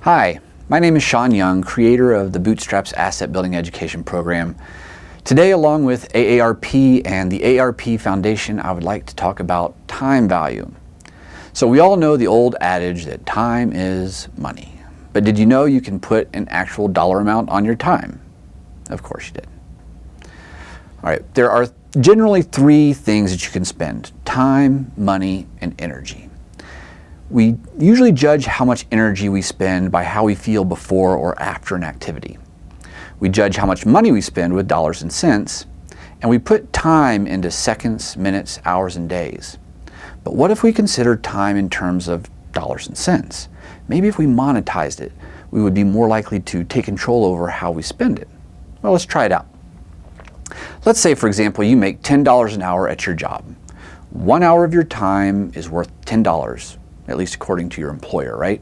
Hi, my name is Shawn Young, creator of the Bootstraps Asset Building Education Program. Today, along with AARP and the AARP Foundation, I would like to talk about time value. So we all know the old adage that time is money. But did you know you can put an actual dollar amount on your time? Of course you did. All right, there are generally three things that you can spend: time, money, and energy. We usually judge how much energy we spend by how we feel before or after an activity. We judge how much money we spend with dollars and cents, and we put time into seconds, minutes, hours, and days. But what if we consider time in terms of dollars and cents? Maybe if we monetized it, we would be more likely to take control over how we spend it. Well, let's try it out. Let's say, for example, you make $10 an hour at your job. 1 hour of your time is worth $10, at least according to your employer, right?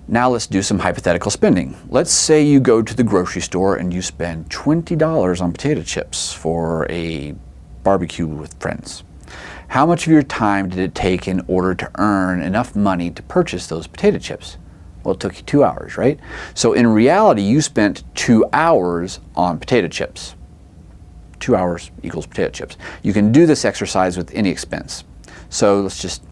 Now let's do some hypothetical spending. Let's say you go to the grocery store and you spend $20 on potato chips for a barbecue with friends. How much of your time did it take in order to earn enough money to purchase those potato chips? Well, it took you 2 hours, right? So in reality, you spent 2 hours on potato chips. 2 hours equals potato chips. You can do this exercise with any expense. So let's just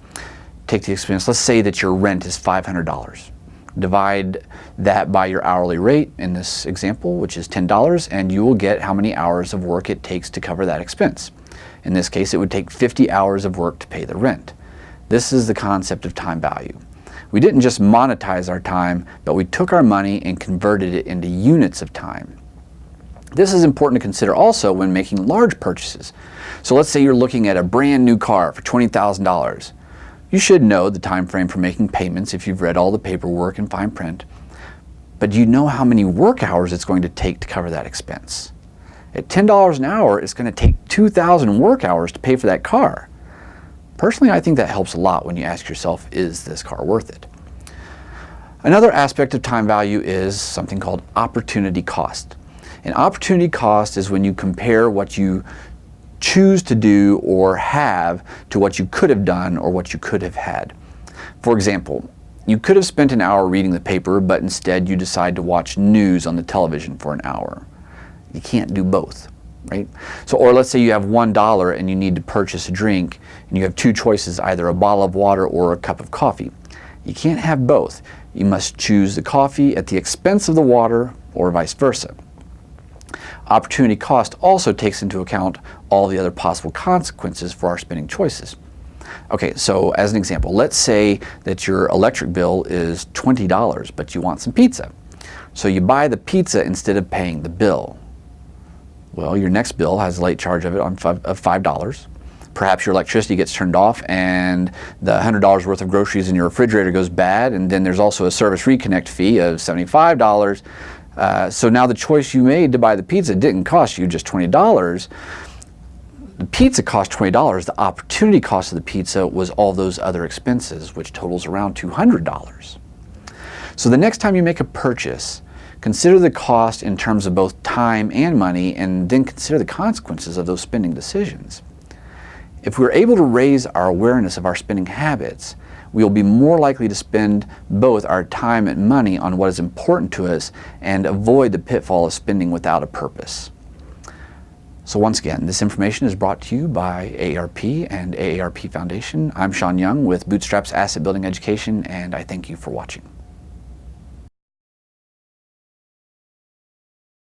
take the expense. Let's say that your rent is $500. Divide that by your hourly rate in this example, which is $10, and you will get how many hours of work it takes to cover that expense. In this case, it would take 50 hours of work to pay the rent. This is the concept of time value. We didn't just monetize our time, but we took our money and converted it into units of time. This is important to consider also when making large purchases. So let's say you're looking at a brand new car for $20,000. You should know the time frame for making payments if you've read all the paperwork and fine print. But do you know how many work hours it's going to take to cover that expense? At $10 an hour, it's going to take 2,000 work hours to pay for that car. Personally, I think that helps a lot when you ask yourself, is this car worth it? Another aspect of time value is something called opportunity cost. And opportunity cost is when you compare what you choose to do or have to what you could have done or what you could have had. For example, you could have spent an hour reading the paper, but instead you decide to watch news on the television for an hour. You can't do both, right? So, or let's say you have $1 and you need to purchase a drink and you have two choices, either a bottle of water or a cup of coffee. You can't have both. You must choose the coffee at the expense of the water or vice versa. Opportunity cost also takes into account all the other possible consequences for our spending choices. Okay, so as an example, let's say that your electric bill is $20, but you want some pizza. So you buy the pizza instead of paying the bill. Well, your next bill has a late charge of $5. Perhaps your electricity gets turned off and the $100 worth of groceries in your refrigerator goes bad, and then there's also a service reconnect fee of $75. So now the choice you made to buy the pizza didn't cost you just $20. The pizza cost $20. The opportunity cost of the pizza was all those other expenses, which totals around $200. So the next time you make a purchase, consider the cost in terms of both time and money, and then consider the consequences of those spending decisions. If we're able to raise our awareness of our spending habits, we will be more likely to spend both our time and money on what is important to us and avoid the pitfall of spending without a purpose. So once again, this information is brought to you by AARP and AARP Foundation. I'm Shawn Young with Bootstraps Asset Building Education, and I thank you for watching.